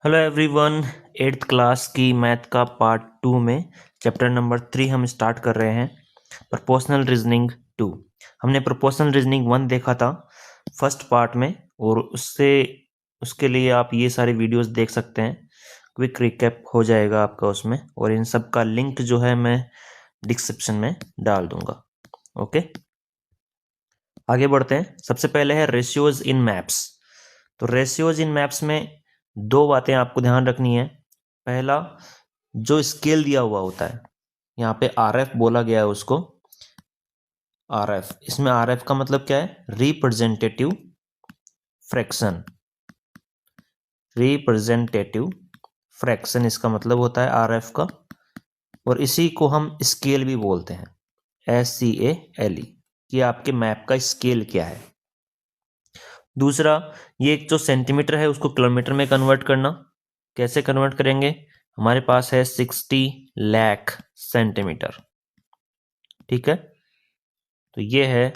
Hello everyone. Eighth class की math का part 2 में चैप्टर नंबर 3 हम स्टार्ट कर रहे हैं। Proportional reasoning 2। हमने प्रोपोर्शनल रीजनिंग 1 देखा था फर्स्ट पार्ट में, और उसके लिए आप ये सारे वीडियोस देख सकते हैं। क्विक रिकैप हो जाएगा आपका उसमें, और इन सब का लिंक जो है मैं डिस्क्रिप्शन में डाल दूंगा। ओके, आगे बढ़ते हैं। सबसे पहले है रेशियोज इन मैप्स। तो रेशियोज इन मैप्स में दो बातें आपको ध्यान रखनी है। पहला, जो स्केल दिया हुआ होता है, यहाँ पे आरएफ बोला गया है उसको। आरएफ, इसमें आरएफ का मतलब क्या है? Representative fraction. रिप्रेजेंटेटिव फ्रैक्शन इसका मतलब होता है आरएफ का, और इसी को हम स्केल भी बोलते हैं, SCALE, कि आपके मैप का स्केल क्या है। दूसरा, ये जो सेंटीमीटर है उसको किलोमीटर में कन्वर्ट करना। कैसे कन्वर्ट करेंगे? हमारे पास है 60 लाख सेंटीमीटर, ठीक है। तो ये है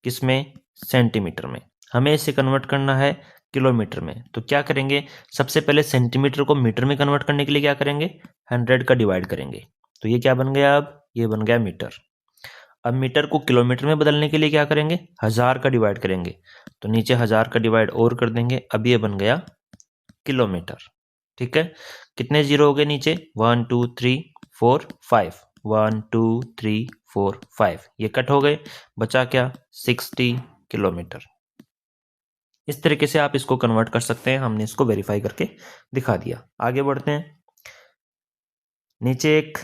किसमें? सेंटीमीटर में। हमें इसे कन्वर्ट करना है किलोमीटर में। तो क्या करेंगे? सबसे पहले सेंटीमीटर को मीटर में कन्वर्ट करने के लिए क्या करेंगे? 100 का डिवाइड करेंगे। तो ये क्या बन गया? अब ये बन गया मीटर। अब मीटर को किलोमीटर में बदलने के लिए क्या करेंगे? 1000 का डिवाइड करेंगे। तो नीचे 1000 का डिवाइड और कर देंगे। अब ये बन गया किलोमीटर, ठीक है। कितने जीरो हो गए नीचे? 1 2 3 4 5। 1 2 3 4 5, ये कट हो गए। बचा क्या? 60 किलोमीटर। इस तरीके से आप इसको कन्वर्ट कर सकते हैं। हमने इसको वेरीफाई करके दिखा दिया। आगे बढ़ते हैं। नीचे एक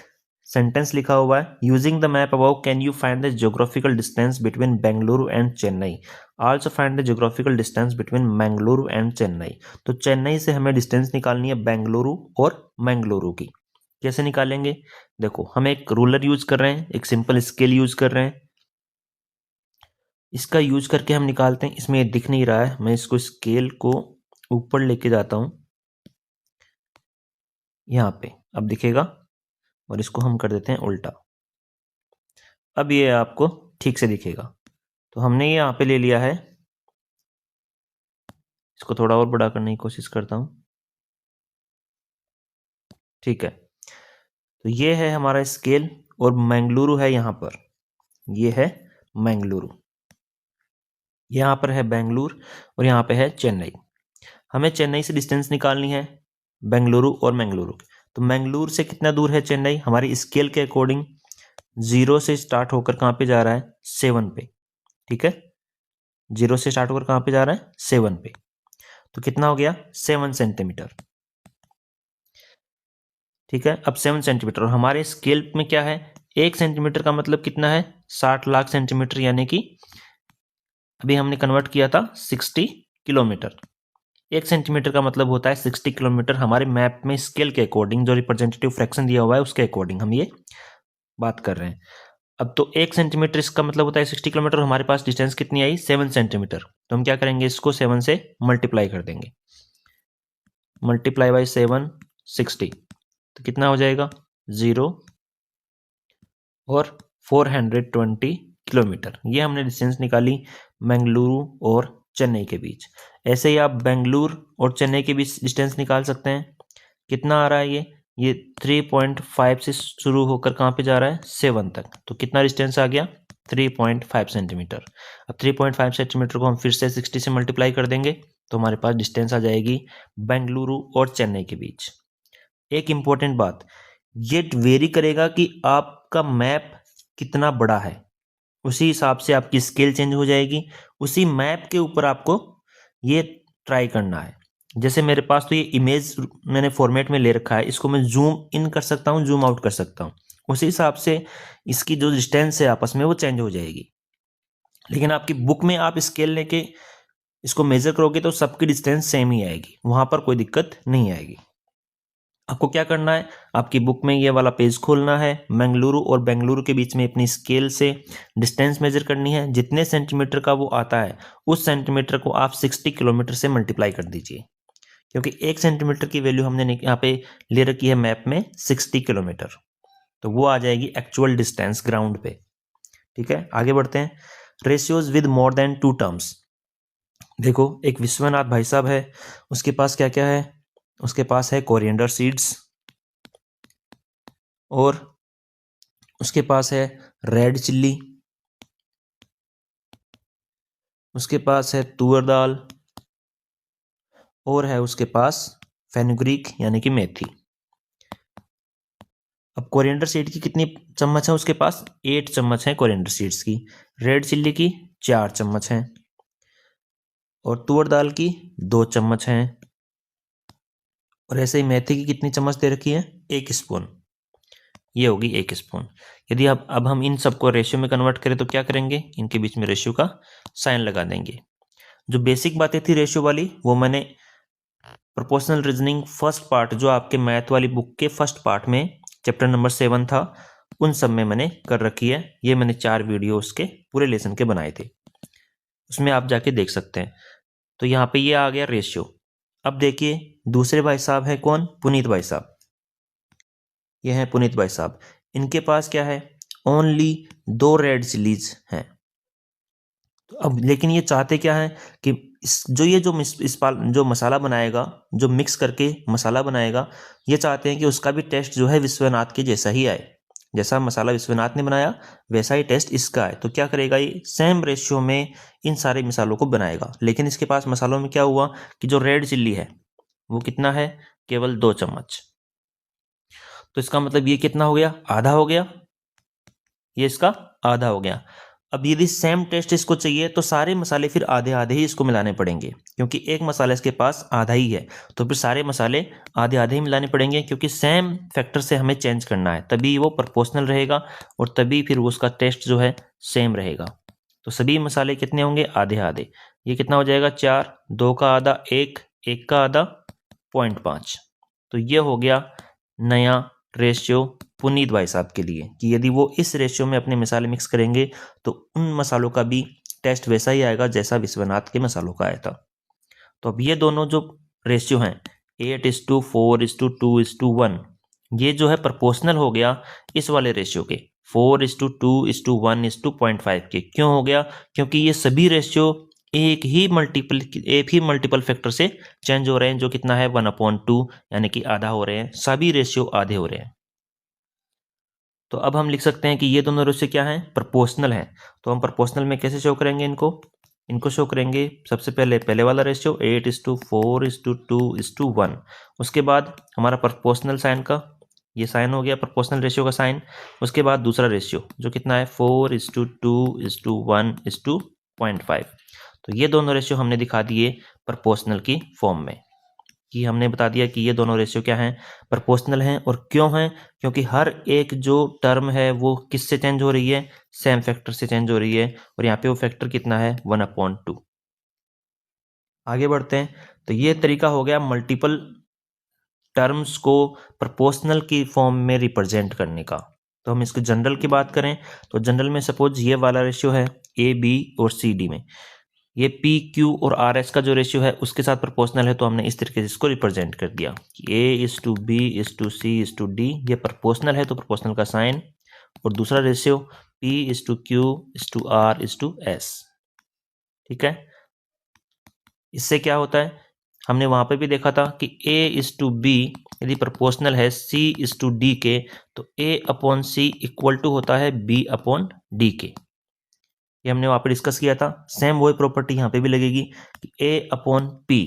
सेंटेंस लिखा हुआ है, using the map above can you find the geographical distance between Bengaluru and Chennai. Also find the geographical distance between Mangaluru and Chennai. तो चेन्नई से हमें डिस्टेंस निकालनी है बेंगलुरु और मंगलुरु की। कैसे निकालेंगे? देखो, हम एक रूलर यूज कर रहे हैं, एक सिंपल स्केल यूज कर रहे हैं। इसका यूज करके हम निकालते हैं। इसमें दिख नहीं रहा है, मैं इसको स्केल को ऊपर लेके जाता हूं, यहाँ पे अब दिखेगा, और इसको हम कर देते हैं उल्टा। अब ये आपको ठीक से दिखेगा। तो हमने ये यहाँ पे ले लिया है, इसको थोड़ा और बड़ा करने की कोशिश करता हूं, ठीक है। तो ये है हमारा स्केल, और मंगलुरु है यहाँ पर। ये है मंगलुरु, यहाँ पर है बेंगलुरु, और यहाँ पे है चेन्नई। हमें चेन्नई से डिस्टेंस निकालनी है बेंगलुरु और मंगलुरु की। तो मंगलुरु से कितना दूर है चेन्नई? हमारी स्केल के अकॉर्डिंग 0 से स्टार्ट होकर कहाँ पे जा रहा है? 7 पे, ठीक है। 0 से स्टार्ट होकर कहाँ पे जा रहा है? 7 पे। तो कितना हो गया? 7 सेंटीमीटर, ठीक है। अब 7 सेंटीमीटर, और हमारे स्केल में क्या है? 1 सेंटीमीटर का मतलब कितना है? 60 लाख सेंटीमीटर, यानी कि अभी हमने कन्वर्ट किया था 60 किलोमीटर। 1 सेंटीमीटर का मतलब होता है 60 किलोमीटर। हमारे मैप में स्केल के अकॉर्डिंग जो रिप्रेजेंटेटिव फ्रैक्शन दिया हुआ है उसके अकॉर्डिंग हम ये बात कर रहे हैं। अब तो 1 सेंटीमीटर इसका मतलब होता है 60 किलोमीटर। हमारे पास डिस्टेंस कितनी आई? 7 सेंटीमीटर। तो हम क्या करेंगे? इसको 7 से मल्टीप्लाई कर देंगे। Multiply by 7, 60। तो कितना हो जाएगा? 0 और 420 किलोमीटर। ये हमने डिस्टेंस निकाली मंगलुरु और चेन्नई के बीच। ऐसे ही आप बेंगलुरु और चेन्नई के बीच डिस्टेंस निकाल सकते हैं। कितना आ रहा है ये 3.5 से शुरू होकर कहाँ पे जा रहा है? 7 तक। तो कितना डिस्टेंस आ गया? 3.5 सेंटीमीटर। अब 3.5 सेंटीमीटर को हम फिर से 60 से मल्टीप्लाई कर देंगे, तो हमारे पास डिस्टेंस आ जाएगी बेंगलुरु और चेन्नई के बीच। एक इंपॉर्टेंट बात, ये वेरी करेगा कि आपका मैप कितना बड़ा है, उसी हिसाब से आपकी स्केल चेंज हो जाएगी। उसी मैप के ऊपर आपको ये ट्राई करना है। जैसे मेरे पास तो ये इमेज मैंने फॉर्मेट में ले रखा है, इसको मैं जूम इन कर सकता हूँ, जूम आउट कर सकता हूँ। उसी हिसाब से इसकी जो डिस्टेंस है आपस में वो चेंज हो जाएगी। लेकिन आपकी बुक में आप स्केल लेके इसको मेजर करोगे तो सबकी डिस्टेंस सेम ही आएगी, वहां पर कोई दिक्कत नहीं आएगी। आपको क्या करना है? आपकी बुक में ये वाला पेज खोलना है, मंगलुरु और बेंगलुरु के बीच में अपनी स्केल से डिस्टेंस मेजर करनी है। जितने सेंटीमीटर का वो आता है उस सेंटीमीटर को आप 60 किलोमीटर से मल्टीप्लाई कर दीजिए, क्योंकि 1 सेंटीमीटर की वैल्यू हमने यहाँ पे ले रखी है मैप में 60 किलोमीटर। तो वो आ जाएगी एक्चुअल डिस्टेंस ग्राउंड पे, ठीक है। आगे बढ़ते हैं। Ratios with more than 2 terms. देखो, एक विश्वनाथ भाई साहब है, उसके पास क्या क्या है? उसके पास है कोरिएंडर सीड्स, और उसके पास है रेड चिल्ली, उसके पास है तुअर दाल, और है उसके पास फेनुग्रीक यानी कि मेथी। अब कोरिएंडर सीड की कितनी चम्मच है उसके पास? 8 चम्मच है कोरिएंडर सीड्स की। रेड चिल्ली की 4 चम्मच हैं, और तुअर दाल की 2 चम्मच हैं, और ऐसे ही मेथी की कितनी चम्मच दे रखी है? 1 स्पून। ये होगी 1 स्पून। यदि अब हम इन सबको रेशियो में कन्वर्ट करें तो क्या करेंगे? इनके बीच में रेशियो का साइन लगा देंगे। जो बेसिक बातें थी रेशियो वाली वो मैंने प्रोपोर्शनल रीजनिंग फर्स्ट पार्ट, जो आपके मैथ वाली बुक के फर्स्ट पार्ट में चैप्टर नंबर 7 था, उन सब में मैंने कर रखी है। ये मैंने 4 वीडियो उसके पूरे लेसन के बनाए थे, उसमें आप जाके देख सकते हैं। तो यहाँ पे ये आ गया रेशियो। अब देखिए दूसरे भाई साहब है कौन? पुनीत भाई साहब। ये हैं पुनीत भाई साहब। इनके पास क्या है? ओनली 2 रेड चिलीज हैं। तो अब लेकिन ये चाहते क्या है कि जो मसाला बनाएगा, जो मिक्स करके मसाला बनाएगा, ये चाहते हैं कि उसका भी टेस्ट जो है विश्वनाथ के जैसा ही आए। जैसा मसाला विश्वनाथ ने बनाया वैसा ही टेस्ट इसका आए। तो क्या करेगा? ये सेम रेशियो में इन सारे मसालों को बनाएगा। लेकिन इसके पास मसालों में क्या हुआ कि जो रेड चिल्ली है वो कितना है? केवल 2 चम्मच। तो इसका मतलब ये कितना हो गया? आधा हो गया। ये इसका आधा हो गया। अब यदि सेम टेस्ट इसको चाहिए तो सारे मसाले फिर आधे आधे ही इसको मिलाने पड़ेंगे, क्योंकि एक मसाला इसके पास आधा ही है। तो फिर सारे मसाले आधे आधे ही मिलाने पड़ेंगे, क्योंकि सेम फैक्टर से हमें चेंज करना है, तभी वो प्रोपोर्शनल रहेगा और तभी फिर उसका टेस्ट जो है सेम रहेगा। तो सभी मसाले कितने होंगे? आधे आधे। ये कितना हो जाएगा? 4, 2 का आधा 1, 1 का आधा 0.5। तो ये हो गया नया रेशियो पुनीत भाई साहब के लिए, कि यदि वो इस रेशियो में अपने मसाले मिक्स करेंगे तो उन मसालों का भी टेस्ट वैसा ही आएगा जैसा विश्वनाथ के मसालों का आया था। तो अब ये दोनों जो रेशियो हैं 8:4:2:1, ये जो है प्रोपोर्शनल हो गया इस वाले रेशियो के 4:2:1:0.5 के। क्यों हो गया? क्योंकि ये सभी रेशियो एक ही मल्टीपल फैक्टर से चेंज हो रहे हैं, जो कितना है 1/2, यानी कि आधा हो रहे हैं। सभी रेशियो आधे हो रहे हैं। तो अब हम लिख सकते हैं कि ये दोनों रेशियो क्या हैं? प्रोपोर्शनल हैं। तो हम प्रोपोर्शनल में कैसे शो करेंगे इनको शो करेंगे सबसे पहले वाला रेशियो 8:4:2:1। उसके बाद हमारा प्रोपोर्शनल साइन का ये साइन हो गया, प्रोपोर्शनल रेशियो का साइन। उसके बाद दूसरा रेशियो जो कितना है 4:2:1:0.5। तो ये दोनों रेशियो हमने दिखा दिए प्रोपोर्शनल की फॉर्म में, कि हमने बता दिया कि ये दोनों रेशियो क्या हैं? प्रोपोर्शनल हैं। और क्यों हैं? क्योंकि हर एक जो टर्म है वो किससे चेंज हो रही है? सेम फैक्टर से चेंज हो रही है, और यहाँ पे वो फैक्टर कितना है? 1/2। आगे बढ़ते हैं। तो ये तरीका हो गया मल्टीपल टर्म्स को प्रोपोर्शनल की फॉर्म में रिप्रेजेंट करने का। तो हम इसके जनरल की बात करें तो जनरल में सपोज ये वाला रेशियो है AB और CD में, ये PQ और RS का जो रेशियो है उसके साथ प्रोपोर्शनल है। तो हमने इस तरीके से इसको रिप्रेजेंट कर दिया कि A:B:C:D ये प्रोपोर्शनल है, तो प्रोपोर्शनल का साइन, और दूसरा रेशियो P:2:R:S। ठीक है। इससे क्या होता है? हमने वहां पर भी देखा था कि A:B यदि प्रोपोर्शनल है C:D के, तो A/C इक्वल टू होता है B/D के। ये हमने वहां पर डिस्कस किया था। सेम वही प्रॉपर्टी यहाँ पे भी लगेगी कि A/P।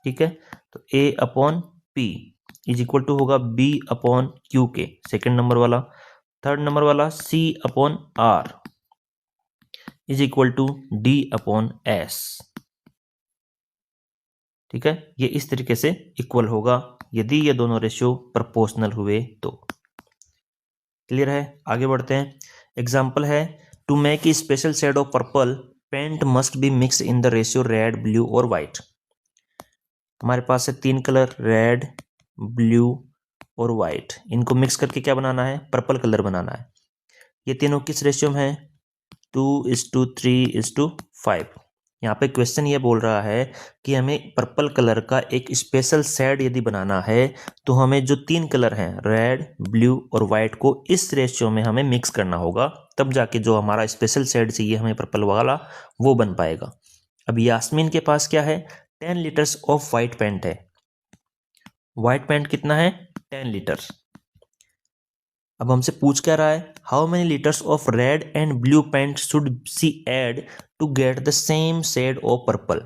ठीक है। तो A/P इज इक्वल टू होगा B/Q के, सेकेंड नंबर वाला। थर्ड नंबर वाला C/R is equal to D/S। ठीक है। ये इस तरीके से इक्वल होगा यदि ये दोनों रेशियो प्रोपोर्शनल हुए तो। क्लियर है? आगे बढ़ते हैं। एग्जाम्पल है to make a special shade of purple paint must be mix in the ratio red, blue और व्हाइट। हमारे पास है 3 कलर रेड, ब्लू और व्हाइट। इनको मिक्स करके क्या बनाना है? पर्पल कलर बनाना है। ये तीनों किस रेशियो में है? 2:3:5। यहाँ पे क्वेश्चन ये बोल रहा है कि हमें पर्पल कलर का एक स्पेशल शेड यदि बनाना है तो हमें जो 3 कलर हैं रेड, ब्लू और व्हाइट को इस रेशियो में हमें मिक्स करना होगा, तब जाके जो हमारा स्पेशल शेड चाहिए हमें पर्पल वाला वो बन पाएगा। अब यास्मीन के पास क्या है? 10 लीटर्स ऑफ व्हाइट पेंट है, व्हाइट पेंट कितना है 10 लीटर। अब हमसे पूछ क्या रहा है, how many litres of red and blue paint should see add to get the same shade of purple.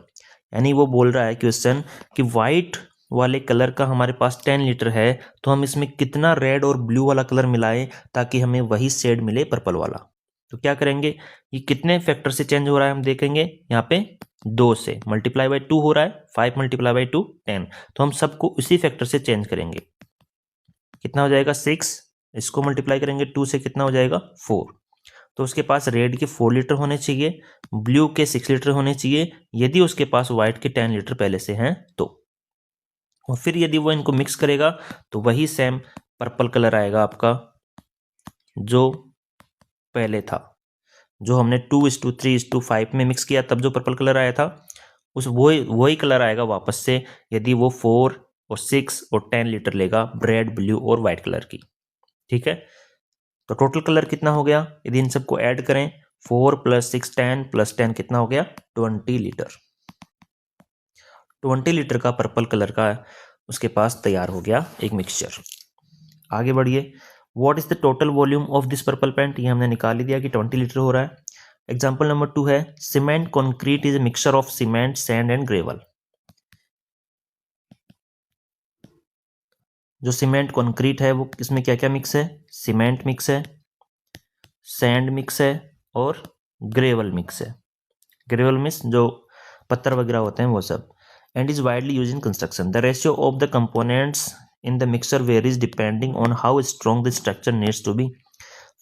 यानी वो बोल रहा है क्वेश्चन कि व्हाइट वाले कलर का हमारे पास 10 लीटर है, तो हम इसमें कितना रेड और ब्लू वाला कलर मिलाएं ताकि हमें वही शेड मिले पर्पल वाला। तो क्या करेंगे, ये कितने फैक्टर से चेंज हो रहा है हम देखेंगे, यहाँ पे 2 से मल्टीप्लाई बाई 2 हो रहा है, 5 मल्टीप्लाई बाई 2 10। तो हम सबको उसी फैक्टर से चेंज करेंगे। कितना हो जाएगा 6, इसको मल्टीप्लाई करेंगे 2 से कितना हो जाएगा 4। तो उसके पास रेड के 4 लीटर होने चाहिए, ब्लू के 6 लीटर होने चाहिए, यदि उसके पास व्हाइट के 10 लीटर पहले से हैं तो। और फिर यदि वो इनको मिक्स करेगा तो वही सेम पर्पल कलर आएगा आपका जो पहले था, जो हमने 2:3:5 में मिक्स किया तब जो पर्पल कलर आया था, उस वही कलर आएगा वापस से यदि वो 4 और 6 और 10 लीटर लेगा रेड ब्लू और व्हाइट कलर की। ठीक है, तो टोटल कलर कितना हो गया, यदि इन सबको ऐड करें 4 + 6 10 + 10 कितना हो गया 20 लीटर। 20 लीटर का पर्पल कलर का उसके पास तैयार हो गया एक मिक्सचर। आगे बढ़िए, what is the total volume of this purple paint, ये हमने निकाल ही दिया कि 20 लीटर हो रहा है। एग्जाम्पल नंबर 2 है cement concrete is a mixture of cement sand and gravel. जो सीमेंट कॉन्क्रीट है वो इसमें क्या क्या मिक्स है, सीमेंट मिक्स है, सैंड मिक्स है और ग्रेवल मिक्स है। ग्रेवल मीन्स जो पत्थर वगैरह होते हैं वो सब। And is widely use in construction. The ratio of the components in the mixture varies depending on how strong the structure needs to be.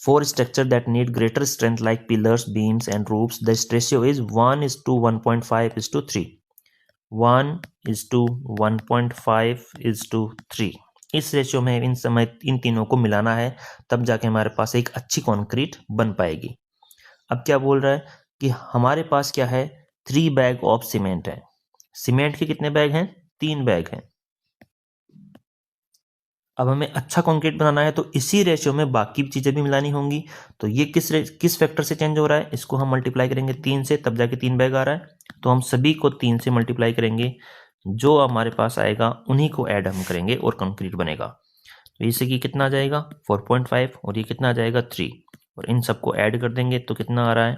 For structure that need greater strength like pillars, beams and roofs, the ratio is 1:1.5:3. 1:1.5:3। इस ratio में इन तीनों को मिलाना है, तब जाके हमारे पास एक अच्छी कंक्रीट बन पाएगी। अब क्या बोल रहा है कि हमारे पास क्या है 3 बैग ऑफ सीमेंट है। सीमेंट के कितने बैग हैं, 3 बैग हैं। अब हमें अच्छा कंक्रीट बनाना है तो इसी रेशियो में बाकी चीज़ें भी मिलानी होंगी। तो ये किस फैक्टर से चेंज हो रहा है, इसको हम मल्टीप्लाई करेंगे 3 से, तब जाके 3 बैग आ रहा है। तो हम सभी को 3 से मल्टीप्लाई करेंगे, जो हमारे पास आएगा उन्हीं को ऐड हम करेंगे और कंक्रीट बनेगा। तो इससे कि कितना आ जाएगा 4.5 और ये कितना आ जाएगा 3, और इन सबको ऐड कर देंगे तो कितना आ रहा है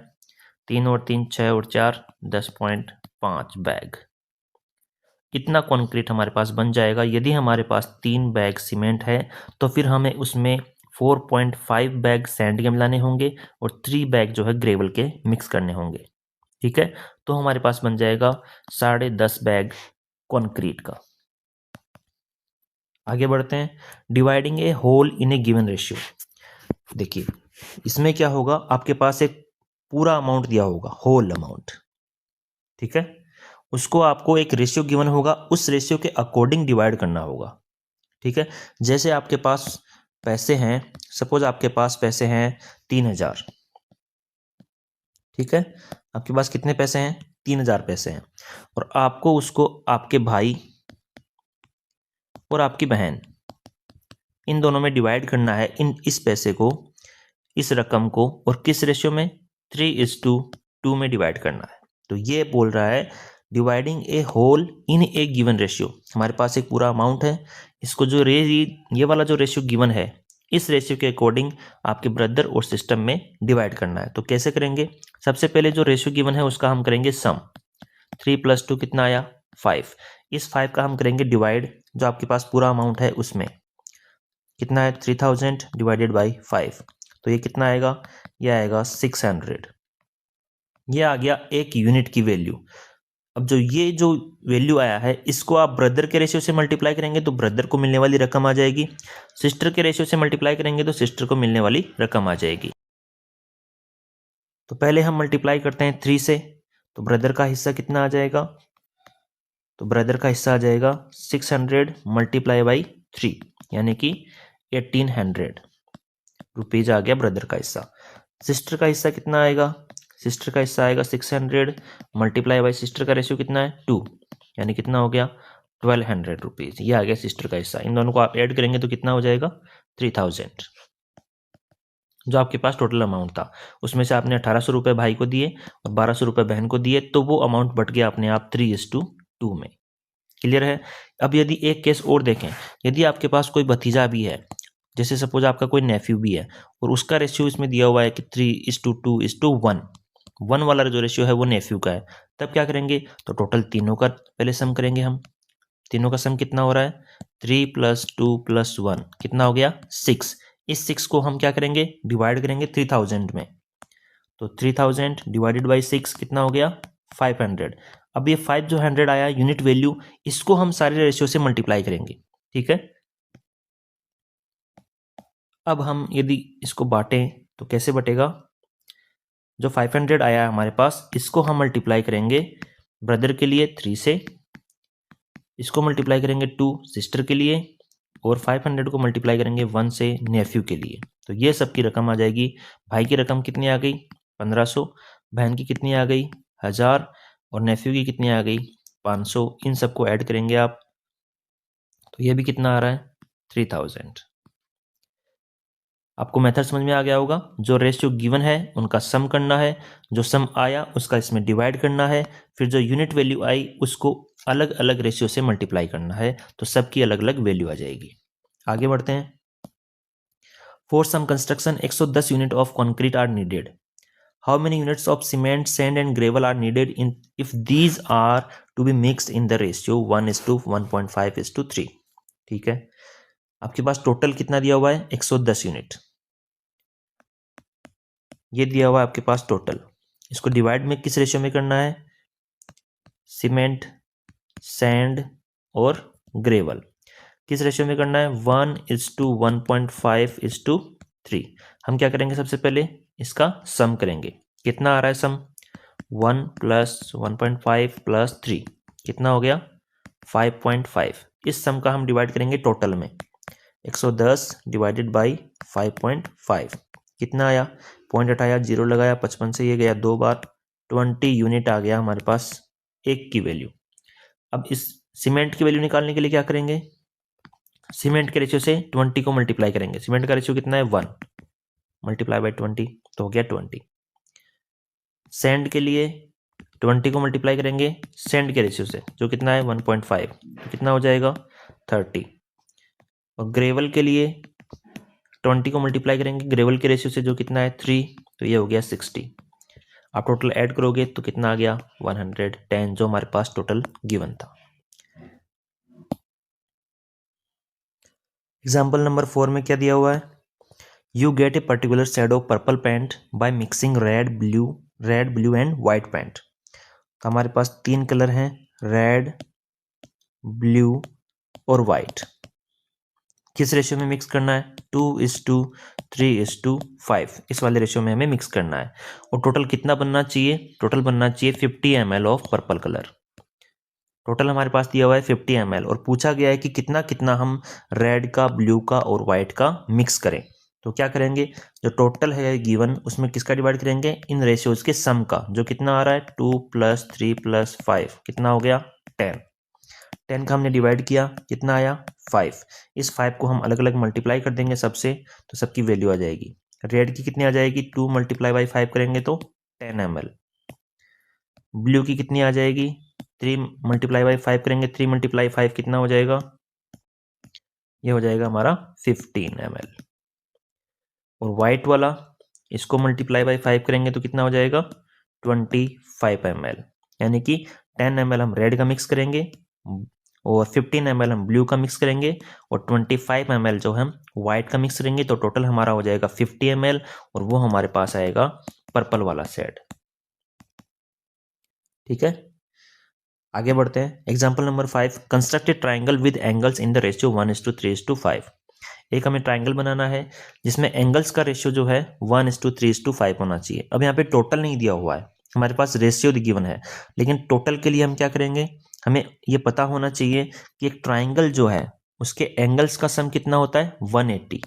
3 और 3 6 और 4 10.5 बैग। इतना कंक्रीट हमारे पास बन जाएगा। यदि हमारे पास 3 बैग सीमेंट है तो फिर हमें उसमें 4.5 बैग सैंड के मिलाने होंगे और 3 बैग जो है ग्रेवल के मिक्स करने होंगे। ठीक है, तो हमारे पास बन जाएगा 10.5 बैग कंक्रीट का। आगे बढ़ते हैं, डिवाइडिंग ए होल इन ए गिवन रेशियो। देखिए इसमें क्या होगा, आपके पास एक पूरा अमाउंट दिया होगा, होल अमाउंट। ठीक है, उसको आपको एक रेशियो गिवन होगा, उस रेशियो के अकॉर्डिंग डिवाइड करना होगा। ठीक है, जैसे आपके पास पैसे हैं, सपोज आपके पास पैसे हैं 3000। ठीक है, आपके पास कितने पैसे हैं 3000 पैसे हैं, और आपको उसको आपके भाई और आपकी बहन इन दोनों में डिवाइड करना है, इस पैसे को, इस रकम को, और किस रेशियो में 3:2 में डिवाइड करना है। तो ये बोल रहा है डिवाइडिंग ए होल इन ए गिवन रेशियो। हमारे पास एक पूरा अमाउंट है, इसको जो ये वाला जो रेशियो गिवन है, इस रेशियो के अकॉर्डिंग आपके ब्रदर और सिस्टर में डिवाइड करना है। तो कैसे करेंगे, सबसे पहले जो रेशियो गिवन है उसका हम करेंगे सम। 3 + 2 कितना आया 5। इस 5 का हम करेंगे डिवाइड, जो आपके पास पूरा अमाउंट है उसमें कितना है 3000 डिवाइडेड बाई 5। तो ये कितना आएगा, ये आएगा 600। ये आ गया एक यूनिट की वैल्यू। अब ये जो वैल्यू आया है, इसको आप ब्रदर के रेशियो से मल्टीप्लाई करेंगे तो ब्रदर को मिलने वाली रकम आ जाएगी, सिस्टर के रेशियो से मल्टीप्लाई करेंगे तो सिस्टर को मिलने वाली रकम आ जाएगी। तो पहले हम मल्टीप्लाई करते हैं 3 से, तो ब्रदर का हिस्सा कितना आ जाएगा, तो ब्रदर का हिस्सा आ जाएगा 600 मल्टीप्लाई बाई 3, यानी कि 1800 रुपीज आ गया ब्रदर का हिस्सा। सिस्टर का हिस्सा कितना आएगा, सिस्टर का हिस्सा आएगा 600 मल्टीप्लाई बाई सिस्टर का रेशियो कितना है 2, यानी कितना हो गया 1200 रुपीज। ये आ गया सिस्टर का हिस्सा। इन दोनों को आप ऐड करेंगे तो कितना हो जाएगा 3000। जो आपके पास टोटल अमाउंट था उसमें से आपने 1800 रुपये भाई को दिए और 1200 रुपये बहन को दिए, तो वो अमाउंट बढ़ गया अपने आप 3:2 में। क्लियर है, अब यदि एक केस और देखें, यदि आपके पास कोई भतीजा भी है, जैसे सपोज आपका कोई नेफ्यू भी है और उसका रेशियो इसमें दिया हुआ है कि 3:2:1, 1 वाला जो रेशियो है वो नेफ्यू का है, तब क्या करेंगे, तो टोटल तीनों का पहले सम करेंगे हम। तीनों का सम कितना हो रहा है, 3 + 2 + 1 कितना हो गया, 6। इस 6 को हम क्या करेंगे, डिवाइड करेंगे 3000 में, तो 3000 डिवाइडेड बाई 6 कितना हो गया, 500। अब ये 5 जो 100 आया यूनिट वैल्यू, इसको हम सारे रेशियो से मल्टीप्लाई करेंगे, ठीक है। अब हम यदि इसको बांटें तो कैसे बटेगा, जो 500 आया है हमारे पास, इसको हम मल्टीप्लाई करेंगे ब्रदर के लिए 3 से, इसको मल्टीप्लाई करेंगे 2 सिस्टर के लिए, और 500 को मल्टीप्लाई करेंगे 1 से नेफ्यू के लिए। तो ये सबकी रकम आ जाएगी। भाई की रकम कितनी आ गई, 1500, बहन की कितनी आ गई, 1000, और नेफ्यू की कितनी आ गई, 500। इन सबको ऐड करेंगे आप, तो ये भी कितना आ रहा है, 3000। आपको मेथड समझ में आ गया होगा। जो रेशियो गिवन है उनका सम करना है, जो सम आया उसका इसमें डिवाइड करना है, फिर जो यूनिट वैल्यू आई उसको अलग अलग रेशियो से मल्टीप्लाई करना है, तो सबकी अलग अलग वैल्यू आ जाएगी। आगे बढ़ते हैं। For some construction 110 unit of concrete are needed. How many units of cement, sand and gravel are needed in if these are to be mixed in the ratio 1:1.5:3। ठीक है, आपके पास टोटल कितना दिया हुआ है, 110 यूनिट, ये दिया हुआ है आपके पास टोटल। इसको डिवाइड में किस रेशियो में करना है, सीमेंट, सैंड और ग्रेवल, किस रेशियो में करना है, 1:1.5:3। हम क्या करेंगे, सबसे पहले इसका सम करेंगे। कितना आ रहा है सम, 1 + 1.5 + 3 कितना हो गया, 5.5। इस सम का हम डिवाइड करेंगे टोटल में, 110 डिवाइडेड बाई 5.5 कितना आया, पॉइंट हटाया, 0 लगाया, 55 से ये गया 2 बार, 20 यूनिट आ गया हमारे पास एक की वैल्यू। अब इस सीमेंट की वैल्यू निकालने के लिए क्या करेंगे, सीमेंट के रेशियो से 20 को मल्टीप्लाई करेंगे। सीमेंट का रेशियो कितना है, 1 मल्टीप्लाई बाई 20 तो हो गया 20। सैंड के लिए 20 को मल्टीप्लाई करेंगे सैंड के रेशियो से, जो कितना है 1.5, तो कितना हो जाएगा 30। और ग्रेवल के लिए 20 को मल्टीप्लाई करेंगे ग्रेवल के रेशियो से, जो कितना है 3, तो ये हो गया 60। आप टोटल ऐड करोगे तो कितना आ गया, 110, जो हमारे पास टोटल गिवन था। एग्जाम्पल नंबर 4 में क्या दिया हुआ है, you get a particular shade of purple paint by mixing red blue and white paint. तो हमारे पास 3 कलर हैं, रेड, ब्लू और व्हाइट। किस रेशियो में मिक्स करना है, 2:3:5, इस वाले रेशियो में हमें मिक्स करना है। और टोटल कितना बनना चाहिए, टोटल बनना चाहिए 50 ml of purple colour. Total हमारे पास दिया हुआ है 50 ml, और पूछा गया है कि कितना कितना हम रेड का, ब्लू का और व्हाइट का मिक्स करें। तो क्या करेंगे, जो टोटल है गिवन उसमें किसका डिवाइड करेंगे, इन रेशियोज के सम का, जो कितना आ रहा है 2 + 3 + 5 कितना हो गया 10। 10 का हमने डिवाइड किया, कितना आया 5। इस 5 को हम अलग अलग मल्टीप्लाई कर देंगे सबसे, तो सबकी वैल्यू आ जाएगी। रेड की कितनी आ जाएगी, 2 × 5 करेंगे तो 10 ml। ब्लू की कितनी आ जाएगी, 3 × 5 करेंगे, 3 × 5 कितना हो जाएगा, ये हो जाएगा हमारा 15 ml। और व्हाइट वाला, इसको × 5 करेंगे तो कितना हो जाएगा 25 ml। यानी कि 10 ml हम रेड का मिक्स करेंगे और 15 ml हम ब्लू का मिक्स करेंगे और 25 ml जो हम व्हाइट का मिक्स करेंगे, तो टोटल हमारा हो जाएगा 50 ml, और वो हमारे पास आएगा पर्पल वाला शेड। ठीक है, आगे बढ़ते हैं। Example number 5, construct a triangle with angles in the ratio 1:3:5। एक हमें ट्राइंगल बनाना है जिसमें एंगल्स का रेशियो जो है 1:3:5 होना चाहिए। अब यहाँ पे टोटल नहीं दिया हुआ है, हमारे पास रेशियो गिवन है, लेकिन टोटल के लिए हम क्या करेंगे, हमें ये पता होना चाहिए कि एक ट्राइंगल जो है उसके एंगल्स का सम कितना होता है 180,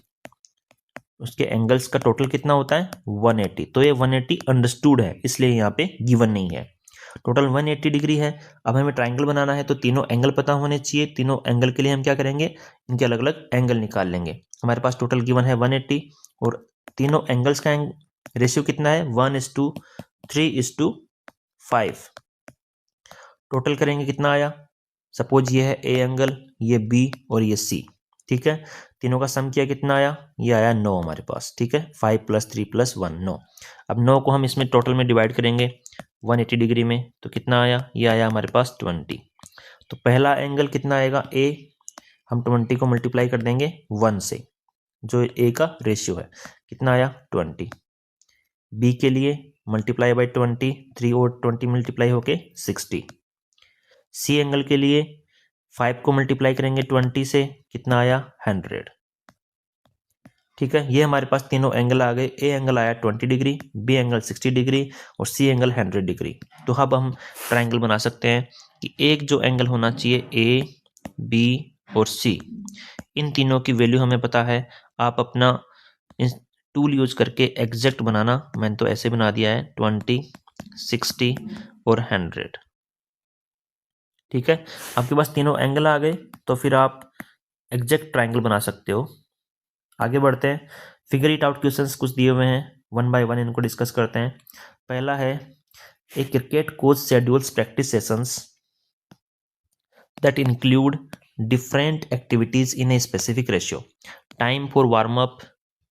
उसके एंगल्स का टोटल कितना होता है 180। तो ये 180 अंडरस्टूड है, इसलिए यहाँ पे गिवन नहीं है। टोटल 180 डिग्री है। अब हमें ट्राइंगल बनाना है तो तीनों एंगल पता होने चाहिए। तीनों एंगल के लिए हम क्या करेंगे, इनके अलग अलग एंगल निकाल लेंगे। हमारे पास टोटल गिवन है 180 और तीनों एंगल्स का रेशियो कितना है 1:3:5। टोटल करेंगे कितना आया सपोज ये है ए एंगल, ये बी और ये सी, ठीक है। तीनों का सम किया कितना आया, ये आया 9 हमारे पास, ठीक है। 5 + 3 + 1 9। अब 9 को हम इसमें टोटल में डिवाइड करेंगे 180 डिग्री में, तो कितना आया, ये आया हमारे पास 20। तो पहला एंगल कितना आएगा ए, हम 20 को मल्टीप्लाई कर देंगे 1 से, जो ए का रेशियो है, कितना आया 20। बी के लिए मल्टीप्लाई बाई 20, 3 और 20 मल्टीप्लाई होके 60। सी एंगल के लिए 5 को मल्टीप्लाई करेंगे 20 से, कितना आया 100, ठीक है। ये हमारे पास तीनों एंगल आ गए। ए एंगल आया 20 डिग्री, बी एंगल 60 डिग्री और सी एंगल 100 डिग्री। तो अब हम ट्रायंगल बना सकते हैं कि एक जो एंगल होना चाहिए ए, बी और सी, इन तीनों की वैल्यू हमें पता है। आप अपना टूल यूज करके एग्जैक्ट बनाना, मैंने तो ऐसे बना दिया है 20, 60 और 100, ठीक है। आपके पास तीनों एंगल आ गए तो फिर आप एग्जैक्ट ट्रायंगल बना सकते हो। आगे बढ़ते हैं, फिगर इट आउट क्वेश्चंस कुछ दिए हुए हैं, 1 बाय 1 इनको डिस्कस करते हैं। पहला है, a cricket coach schedules practice sessions that include different activities in a specific ratio, time for warm up,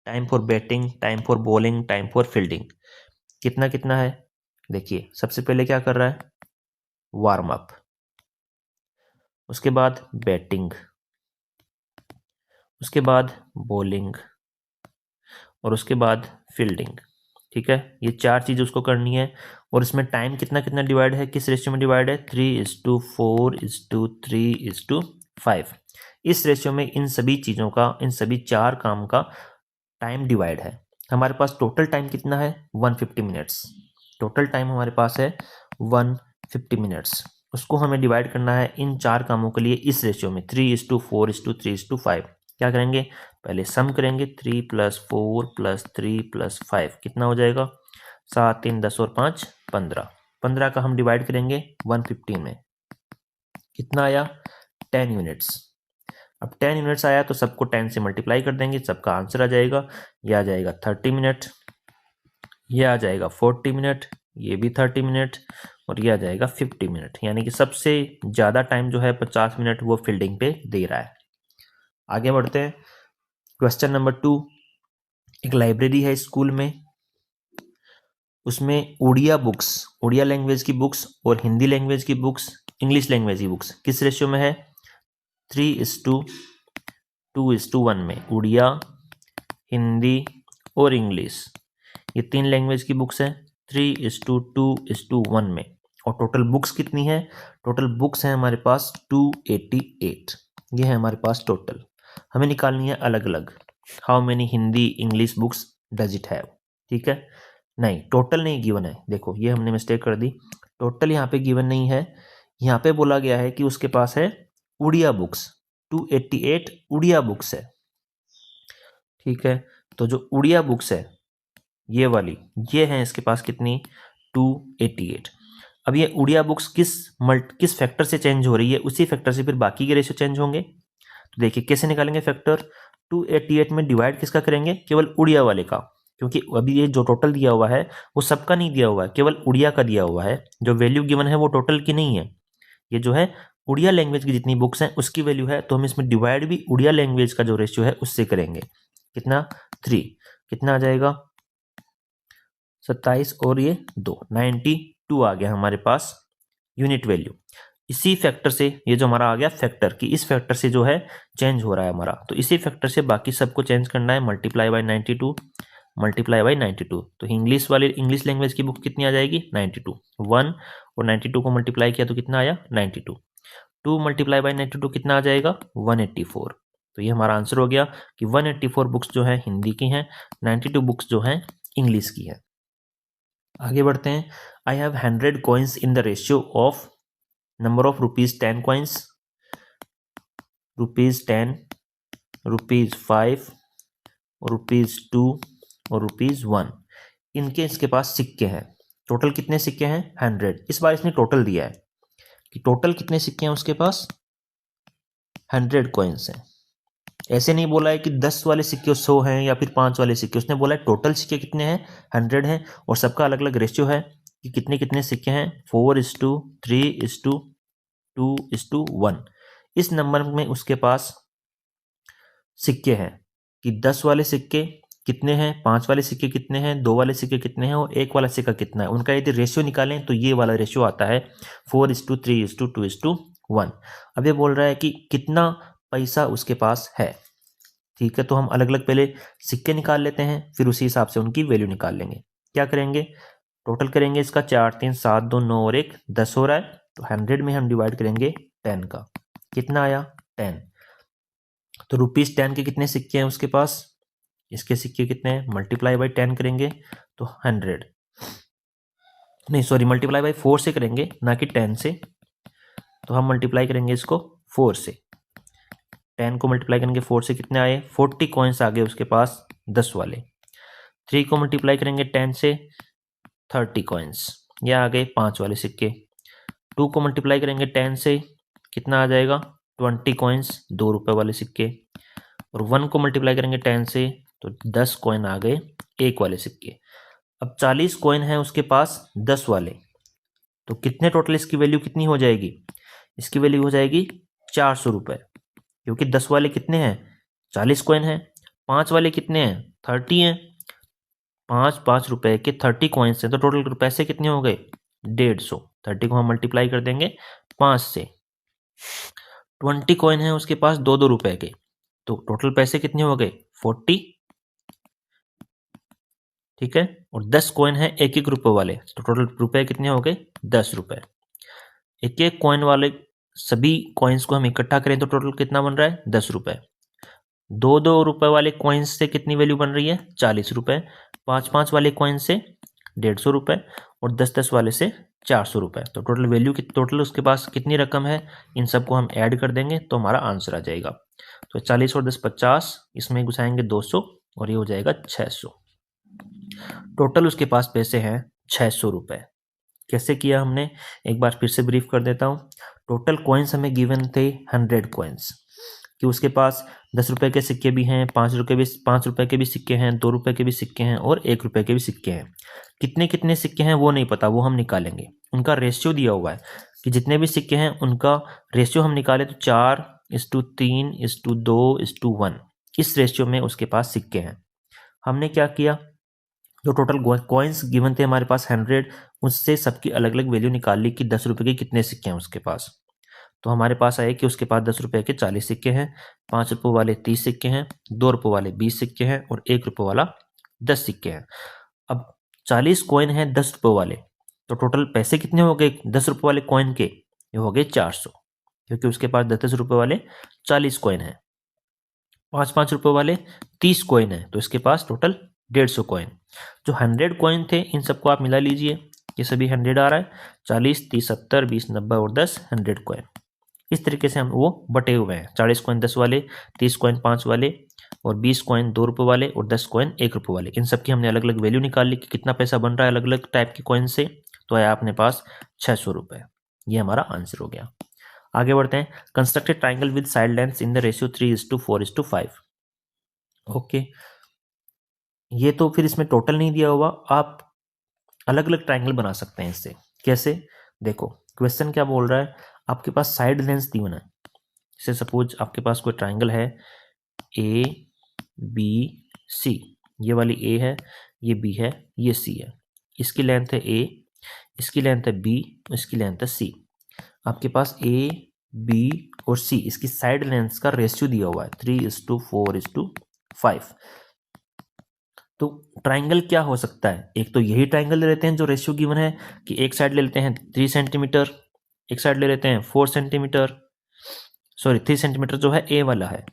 time for batting, time for bowling, time for fielding. कितना कितना है, देखिए सबसे पहले क्या कर रहा है, वार्म अप, उसके बाद बैटिंग, उसके बाद बॉलिंग और उसके बाद फील्डिंग, ठीक है। ये 4 चीज़ उसको करनी है। और इसमें टाइम कितना कितना डिवाइड है, किस रेशियो में डिवाइड है, 3:4:3:5। इस रेशियो में इन सभी चीज़ों का, इन सभी 4 काम का टाइम डिवाइड है। हमारे पास टोटल टाइम कितना है, 150 मिनट्स। टोटल टाइम हमारे पास है 150 मिनट्स। उसको हमें डिवाइड करना है इन 4 कामों के लिए इस रेशियो में, 3:4:3:5। क्या करेंगे, पहले सम करेंगे, 3 + 4 + 3 + 5 कितना हो जाएगा, 7 3 10 और 5 15। 15 का हम डिवाइड करेंगे 150 में, कितना आया 10 यूनिट्स। अब 10 यूनिट्स आया तो सबको 10 से मल्टीप्लाई कर देंगे, सबका आंसर आ जाएगा। यह आ जाएगा 30 मिनट, यह आ जाएगा 40 मिनट, ये भी 30 मिनट और यह आ जाएगा 50 मिनट। यानी कि सबसे ज़्यादा टाइम जो है 50 मिनट वो फील्डिंग पे दे रहा है। आगे बढ़ते हैं, क्वेश्चन नंबर 2। एक लाइब्रेरी है स्कूल में, उसमें उड़िया बुक्स, उड़िया लैंग्वेज की बुक्स और हिंदी लैंग्वेज की बुक्स, इंग्लिश लैंग्वेज की बुक्स किस रेशियो में है, 3:2:1 में। उड़िया, हिंदी और इंग्लिश, ये 3 लैंग्वेज की बुक्स हैं, 3:2:1 में। और टोटल बुक्स कितनी है, टोटल बुक्स हैं हमारे पास 288। ये है हमारे पास टोटल। हमें निकालनी है अलग अलग, how many Hindi English books does it have, ठीक है। नहीं, टोटल नहीं गिवन है, देखो ये हमने मिस्टेक कर दी। टोटल यहाँ पे गिवन नहीं है, यहाँ पे बोला गया है कि उसके पास है उड़िया बुक्स, 288 उड़िया बुक्स है, ठीक है। तो जो उड़िया बुक्स है ये वाली, ये है इसके पास कितनी, 288। अब ये उड़िया बुक्स किस फैक्टर से चेंज हो रही है, उसी फैक्टर से फिर बाकी के रेशियो चेंज होंगे। तो देखिए कैसे निकालेंगे फैक्टर, 288 में डिवाइड किसका करेंगे, केवल उड़िया वाले का, क्योंकि अभी ये जो टोटल दिया हुआ है वो सबका नहीं दिया हुआ है, केवल उड़िया का दिया हुआ है। जो वैल्यू गिवन है वो टोटल की नहीं है, ये जो है उड़िया लैंग्वेज की जितनी बुक्स हैं उसकी वैल्यू है। तो हम इसमें डिवाइड भी उड़िया लैंग्वेज का जो रेशियो है उससे करेंगे। कितना, 3, कितना आ जाएगा 27 और ये 2, 92 आ गया हमारे पास यूनिट वैल्यू। इसी फैक्टर से ये जो हमारा आ गया फैक्टर की, इस फैक्टर से जो है चेंज हो रहा है हमारा, तो इसी फैक्टर से बाकी सबको चेंज करना है, मल्टीप्लाई बाय 92, मल्टीप्लाई बाय 92। तो इंग्लिश लैंग्वेज की बुक कितनी आ जाएगी, 92। 1 और 92 को मल्टीप्लाई किया तो कितना आया 92। 2 मल्टीप्लाई बाय 92 कितना आ जाएगा 184। तो ये हमारा आंसर हो गया कि 184 बुक्स जो है हिंदी की हैं, 92 बुक्स जो हैं इंग्लिश की हैं। आगे बढ़ते हैं, I have 100 coins in the ratio of number of ₹10 coins, ₹10, ₹5 और ₹2 और ₹1। इनके इसके पास सिक्के हैं। टोटल कितने सिक्के हैं, 100। इस बार इसने टोटल दिया है कि टोटल कितने सिक्के हैं उसके पास, 100 कॉइन्स हैं। ऐसे नहीं बोला है कि 10 वाले सिक्के 100 हैं या फिर 5 वाले सिक्के, उसने बोला है टोटल सिक्के कितने हैं, 100 हैं और सबका अलग अलग रेशियो है कि कितने कितने सिक्के हैं, 4:3:2 2:1। इस नंबर में उसके पास सिक्के हैं कि 10 वाले सिक्के कितने हैं, 5 वाले सिक्के कितने हैं, 2 वाले सिक्के कितने हैं और 1 वाला सिक्का कितना है। उनका यदि रेशियो निकालें तो ये वाला रेशियो आता है 4:3:2:1। अब ये बोल रहा है कि कितना पैसा उसके पास है। ठीक है, तो हम अलग अलग पहले सिक्के निकाल लेते हैं, फिर उसी हिसाब से उनकी वैल्यू निकाल लेंगे। क्या करेंगे, टोटल करेंगे इसका 4 3 7 2 9 और 1 10 हो रहा है, तो 100 में हम डिवाइड करेंगे 10 का, कितना आया 10। तो ₹10 के कितने सिक्के हैं उसके पास, इसके सिक्के कितने हैं, मल्टीप्लाई बाई 10 करेंगे तो 100, नहीं सॉरी मल्टीप्लाई बाई 4 से करेंगे ना कि 10 से। तो हम मल्टीप्लाई करेंगे इसको 4 से, 10 को मल्टीप्लाई करेंगे 4 से कितने आए 40 कॉइन्स आ गए उसके पास 10 वाले। 3 को मल्टीप्लाई करेंगे 10 से 30 कॉइन्स, ये आ गए 5 वाले सिक्के। 2 को मल्टीप्लाई करेंगे 10 से कितना आ जाएगा 20 कॉइन्स 2 रुपए वाले सिक्के। और 1 को मल्टीप्लाई करेंगे 10 से तो 10 कॉइन आ गए 1 वाले सिक्के। अब 40 कॉइन है उसके पास 10 वाले, तो कितने टोटल इसकी वैल्यू कितनी हो जाएगी, इसकी वैल्यू हो जाएगी 400 रुपये, क्योंकि 10 वाले कितने हैं 40 कॉइन हैं, 5 वाले कितने हैं 30 हैं, 5 रुपए के 30 कॉइन्स हैं, तो टोटल पैसे कितने हो गए 150। 30 को हम मल्टीप्लाई कर देंगे 5 से। 20 कॉइन है उसके पास 2 रुपए के, तो टोटल पैसे कितने हो गए 40, ठीक है। और 10 कॉइन है 1 रुपए वाले, तो टोटल रुपए कितने हो गए 10 रुपए। एक कॉइन वाले सभी कॉइन्स को हम इकट्ठा करें तो टोटल कितना बन रहा है 10 रुपए। 2 रुपए वाले कॉइन्स से कितनी वैल्यू बन रही है 40 रुपए, 5 वाले कॉइन से 150 रुपए और 10 वाले से 400 रुपए। तो टोटल वैल्यू की टोटल उसके पास कितनी रकम है, इन सबको हम ऐड कर देंगे तो हमारा आंसर आ जाएगा। तो 40 और 10 50, इसमें घुसाएंगे 200 और ये हो जाएगा 600। टोटल उसके पास पैसे हैं 600 रुपए। कैसे किया हमने, एक बार फिर से ब्रीफ कर देता हूँ। टोटल कॉइन्स हमें गिवन थे 100 कॉइन्स, कि उसके पास 10 रुपए के सिक्के भी हैं, 5 रुपए के भी सिक्के हैं, 2 रुपए के भी सिक्के हैं और 1 रुपए के भी सिक्के हैं। कितने कितने सिक्के हैं वो नहीं पता, वो हम निकालेंगे। उनका रेशियो दिया हुआ है कि जितने भी सिक्के हैं उनका रेशियो हम निकाले तो 4:3:2:1, इस रेशियो में उसके पास सिक्के हैं। हमने क्या किया, जो टोटल कॉइन्स गिवन थे हमारे पास 100, उससे सबकी अलग अलग वैल्यू निकाल ली कि 10 रुपए के कितने सिक्के हैं उसके पास। तो हमारे पास आए कि उसके पास 10 रुपए के 40 सिक्के हैं, 5 रुपए वाले 30 सिक्के हैं, 2 रुपए वाले 20 सिक्के हैं और 1 रुपए वाला 10 सिक्के हैं। अब 40 कॉइन हैं 10 रुपए वाले, तो टोटल पैसे कितने हो गए 10 रुपए वाले कॉइन के, ये हो गए 400, क्योंकि उसके पास 10 रुपए वाले 40 कॉइन है, 5 रुपए वाले 30 कॉइन है, तो इसके पास टोटल 150 कॉइन। जो 100 कॉइन थे इन सबको आप मिला लीजिए, ये सभी 100 आ रहा है, 40 30 70 20 90 और 10 100 कॉइन। इस तरीके से हम वो बटे हुए हैं, 40 कॉइन 10 वाले, 30 कॉइन 5 वाले और 20 कॉइन 2 रुपए वाले और 10 कॉइन 1 रुपए वाले। इन सब की हमने अलग अलग वैल्यू निकाल ली कि कितना पैसा बन रहा है अलग अलग टाइप के कॉइन से, तो आया अपने पास 600 रुपए। ये हमारा आंसर हो गया। आगे बढ़ते हैं, construct triangle with side lengths in the ratio 3:4:5। Okay, ये तो फिर इसमें टोटल नहीं दिया हुआ, आप अलग अलग ट्राइंगल बना सकते हैं इससे। कैसे, देखो क्वेश्चन क्या बोल रहा है, आपके पास साइड लेंस दी है। जैसे सपोज आपके पास कोई ट्राइंगल है ए बी सी, ये वाली ए है, ये बी है, ये सी है, इसकी लेंथ है ए, इसकी लेंथ है बी, इसकी लेंथ है सी। आपके पास ए बी और सी इसकी साइड लेंथ्स का रेशियो दिया हुआ है 3:4:5। तो ट्राइंगल क्या हो सकता है, एक तो यही ट्राइंगल ले लेते हैं जो रेशियो गिवन है कि एक साइड ले लेते हैं 3 सेंटीमीटर, एक साइड ले लेते हैं 4 सेंटीमीटर, सॉरी 3 सेंटीमीटर जो है ए वाला है,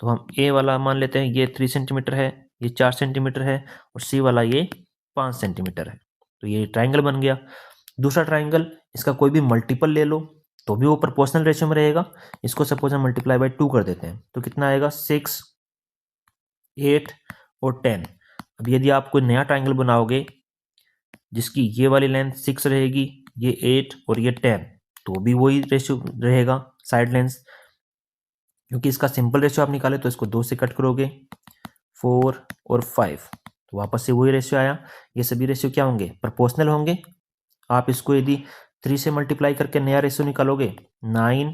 तो हम ए वाला मान लेते हैं ये 3 सेंटीमीटर है, ये 4 सेंटीमीटर है और सी वाला ये 5 सेंटीमीटर है। तो ये ट्राइंगल बन गया। दूसरा ट्राइंगल, इसका कोई भी मल्टीपल ले लो तो भी वो प्रोपोर्शनल रेशियो में रहेगा। इसको सपोज हम मल्टीप्लाई बाई 2 कर देते हैं तो कितना आएगा 6 8 और 10। अब यदि आप कोई नया ट्राइंगल बनाओगे जिसकी ये वाली लेंथ 6 रहेगी, ये 8 और ये 10, तो भी वही रेशियो रहेगा साइड लेंथ, क्योंकि इसका सिंपल रेशियो आप निकाले तो इसको 2 से कट करोगे 4 और 5, तो वापस से वही रेशियो आया। ये सभी रेशियो क्या होंगे प्रोपोर्शनल होंगे। आप इसको यदि 3 से मल्टीप्लाई करके नया रेशियो निकालोगे 9,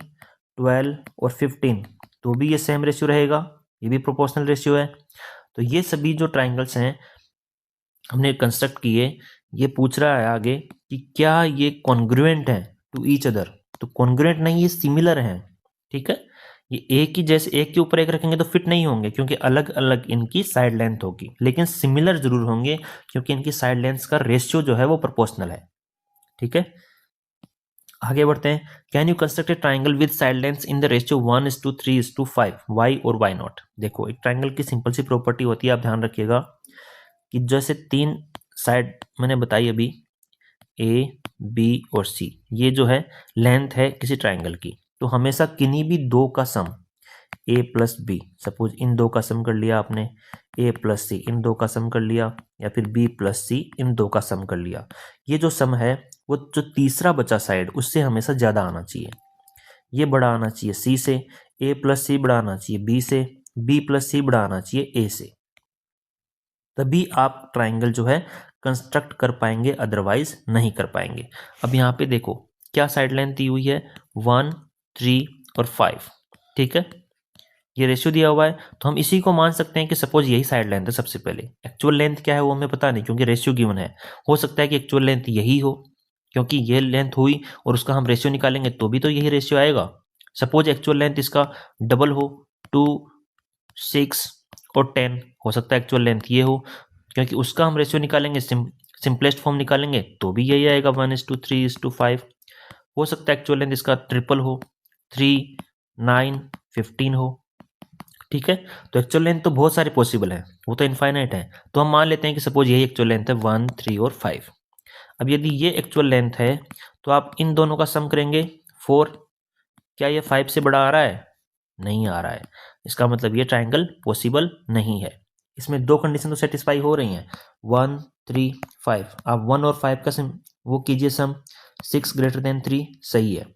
12 और 15, तो भी ये सेम रेशियो रहेगा, ये भी प्रोपोर्शनल रेशियो है। तो ये सभी जो ट्राइंगल्स हैं हमने कंस्ट्रक्ट किए, ये पूछ रहा है आगे कि क्या ये कॉन्ग्रुएंट हैं टू ईच अदर। तो कॉन्ग्रुएंट नहीं, ये सिमिलर हैं। ठीक है, ये एक ही जैसे एक के ऊपर एक रखेंगे तो फिट नहीं होंगे क्योंकि अलग अलग इनकी साइड लेंथ होगी, लेकिन सिमिलर जरूर होंगे क्योंकि इनकी साइड लेंथ का रेशियो जो है वो प्रोपोर्शनल है। ठीक है, आगे बढ़ते हैं। Can you construct a triangle with side length in the ratio 1:3:5, why और वाई नॉट। देखो, एक ट्राइंगल की सिंपल सी प्रॉपर्टी होती है, आप ध्यान रखिएगा कि जैसे 3 साइड मैंने बताई अभी, ए, बी और सी, ये जो है लेंथ है किसी ट्राइंगल की, तो हमेशा किन्हीं भी दो का सम ए प्लस बी, सपोज इन दो का सम कर लिया आपने, ए प्लस सी इन दो का सम कर लिया, या फिर बी प्लस सी इन दो का सम कर लिया, ये जो सम है वो जो तीसरा बचा साइड उससे हमेशा ज़्यादा आना चाहिए। ये बड़ा आना चाहिए सी से, ए प्लस सी बड़ा आना चाहिए बी से, बी प्लस सी बड़ा आना चाहिए ए से, तभी आप ट्राइंगल जो है कंस्ट्रक्ट कर पाएंगे, अदरवाइज नहीं कर पाएंगे। अब यहाँ पे देखो क्या साइड लेंथ दी हुई है, 1, 3 और 5। ठीक है, ये रेशियो दिया हुआ है, तो हम इसी को मान सकते हैं कि सपोज यही साइड लेंथ है। सबसे पहले एक्चुअल लेंथ क्या है वो हमें पता नहीं क्योंकि रेशियो गिवन है, हो सकता है कि एक्चुअल लेंथ यही हो क्योंकि ये लेंथ हुई और उसका हम रेशियो निकालेंगे तो भी तो यही रेशियो आएगा। सपोज एक्चुअल लेंथ इसका डबल हो, 2, 6 और 10, हो सकता है एक्चुअल लेंथ ये हो क्योंकि उसका हम रेशियो निकालेंगे, सिंपलेस्ट फॉर्म निकालेंगे तो भी यही आएगा 1:3:5। हो सकता है एक्चुअल लेंथ इसका ट्रिपल हो, 3, 9, 15 हो। ठीक है, तो एक्चुअल लेंथ तो बहुत सारे पॉसिबल है, वो तो इनफाइनाइट है, तो हम मान लेते हैं कि सपोज यही एक्चुअल लेंथ है 1, 3 और 5। अब यदि ये एक्चुअल लेंथ है तो आप इन दोनों का सम करेंगे 4, क्या ये 5 से बड़ा आ रहा है? नहीं आ रहा है, इसका मतलब ये ट्राइंगल पॉसिबल नहीं है। इसमें दो कंडीशन तो सेटिस्फाई हो रही हैं, 1, 3, 5। आप 1 और 5 का सम वो कीजिए सम, 6 ग्रेटर देन 3 सही है।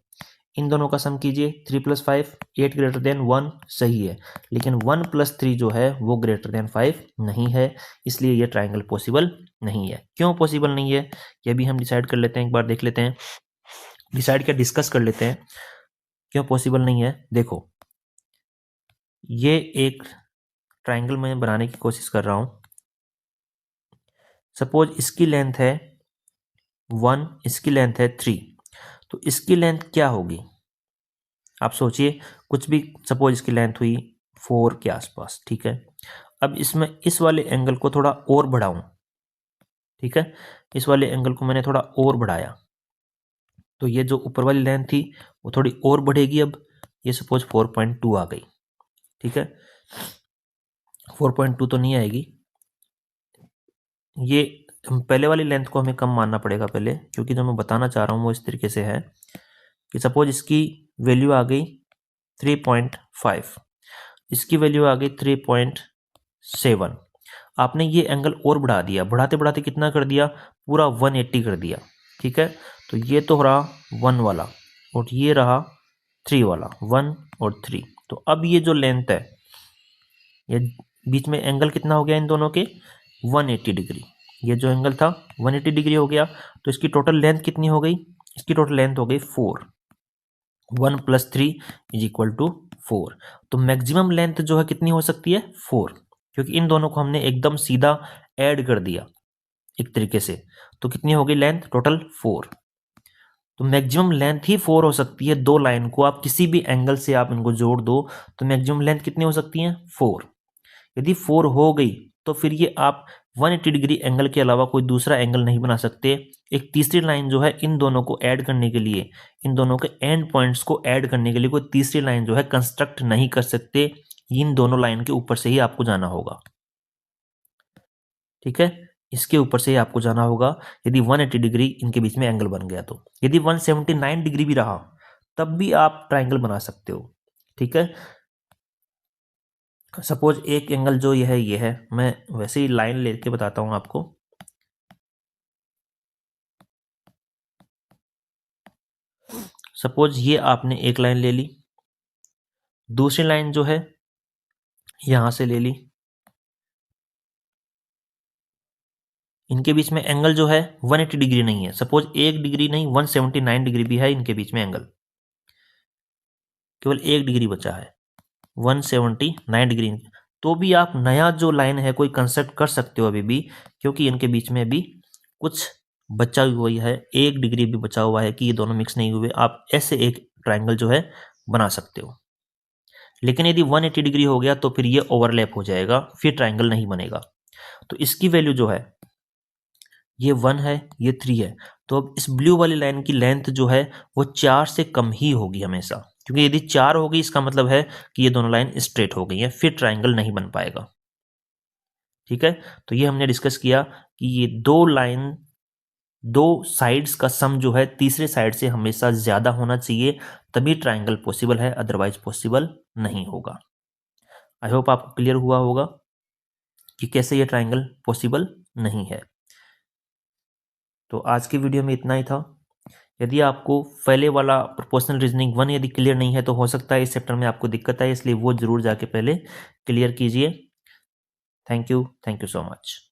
इन दोनों का सम कीजिए 3 + 5, 8 ग्रेटर देन 1 सही है, लेकिन 1 + 3 जो है वो ग्रेटर देन 5 नहीं है, इसलिए ये ट्राइंगल पॉसिबल नहीं है। क्यों पॉसिबल नहीं है ये भी हम डिसाइड कर लेते हैं, एक बार देख लेते हैं, डिसाइड क्या डिस्कस कर लेते हैं क्यों पॉसिबल नहीं है। देखो, ये एक ट्राइंगल मैं बनाने की कोशिश कर रहा हूं, सपोज इसकी लेंथ है 1, इसकी लेंथ है 3, तो इसकी लेंथ क्या होगी आप सोचिए, कुछ भी, सपोज इसकी लेंथ हुई 4 के आसपास। ठीक है, अब इसमें इस वाले एंगल को थोड़ा और बढ़ाऊं। ठीक है, इस वाले एंगल को मैंने थोड़ा और बढ़ाया तो ये जो ऊपर वाली लेंथ थी वो थोड़ी और बढ़ेगी। अब ये सपोज 4.2 आ गई। ठीक है, 4.2 तो नहीं आएगी, ये पहले वाली लेंथ को हमें कम मानना पड़ेगा पहले, क्योंकि जो मैं बताना चाह रहा हूँ वो इस तरीके से है कि सपोज इसकी वैल्यू आ गई 3.5, इसकी वैल्यू आ गई 3.7। आपने ये एंगल और बढ़ा दिया, बढ़ाते बढ़ाते कितना कर दिया, पूरा 180 कर दिया। ठीक है, तो ये तो रहा 1 वाला और ये रहा 3 वाला, 1 और 3। तो अब ये जो लेंथ है, ये बीच में एंगल कितना हो गया इन दोनों के, 180 डिग्री। ये जो एंगल था 180 डिग्री हो गया, तो इसकी टोटल लेंथ कितनी हो गई, इसकी टोटल लेंथ हो गई 4। 1 + 3 = 4। तो मैक्सिमम लेंथ जो है कितनी हो सकती है, 4, क्योंकि इन दोनों को हमने एकदम सीधा ऐड कर दिया एक तरीके से, तो कितनी हो गई लेंथ टोटल 4। तो मैक्सिमम लेंथ ही 4 हो सकती है, दो लाइन को आप किसी भी एंगल से आप इनको जोड़ दो तो मैक्सिमम लेंथ कितनी हो सकती है, 4। यदि 4 हो गई तो फिर ये आप 180 डिग्री एंगल के अलावा कोई दूसरा एंगल नहीं बना सकते। एक तीसरी लाइन जो है इन दोनों को ऐड करने के लिए, इन दोनों के एंड पॉइंट्स को ऐड करने के लिए कोई तीसरी लाइन जो है कंस्ट्रक्ट नहीं कर सकते, इन दोनों लाइन के ऊपर से ही आपको जाना होगा। ठीक है, इसके ऊपर से ही आपको जाना होगा यदि 180 डिग्री इनके बीच में एंगल बन गया तो। यदि 179 डिग्री भी रहा तब भी आप ट्राइंगल बना सकते हो। ठीक है, सपोज एक एंगल जो ये है, मैं वैसे ही लाइन लेके बताता हूं आपको। सपोज ये आपने एक लाइन ले ली, दूसरी लाइन जो है यहां से ले ली, इनके बीच में एंगल जो है 180 डिग्री नहीं है, सपोज 1 डिग्री नहीं 179 डिग्री भी है इनके बीच में एंगल, केवल 1 डिग्री बचा है 179 डिग्री, तो भी आप नया जो लाइन है कोई कंस्ट्रक्ट कर सकते हो अभी भी, क्योंकि इनके बीच में भी कुछ बचा हुआ है, 1 डिग्री भी बचा हुआ है कि ये दोनों मिक्स नहीं हुए, आप ऐसे एक ट्राइंगल जो है बना सकते हो। लेकिन यदि 180 डिग्री हो गया तो फिर ये ओवरलैप हो जाएगा, फिर ट्राइंगल नहीं बनेगा। तो इसकी वैल्यू जो है ये 1 है, ये 3 है, तो अब इस ब्लू वाली लाइन की लेंथ जो है वो 4 से कम ही होगी हमेशा, क्योंकि यदि 4 होगी इसका मतलब है कि ये दोनों लाइन स्ट्रेट हो गई हैं, फिर ट्राइंगल नहीं बन पाएगा। ठीक है, तो ये हमने डिस्कस किया कि ये दो साइड्स का सम जो है तीसरे साइड से हमेशा ज्यादा होना चाहिए, तभी ट्राइंगल पॉसिबल है, अदरवाइज पॉसिबल नहीं होगा। आई होप आपको क्लियर हुआ होगा कि कैसे ये ट्राइंगल पॉसिबल नहीं है। तो आज की वीडियो में इतना ही था। यदि आपको पहले वाला प्रोपोर्शनल रीजनिंग 1 यदि क्लियर नहीं है तो हो सकता है इस चैप्टर में आपको दिक्कत आए, इसलिए वो जरूर जाके पहले क्लियर कीजिए। Thank you so much.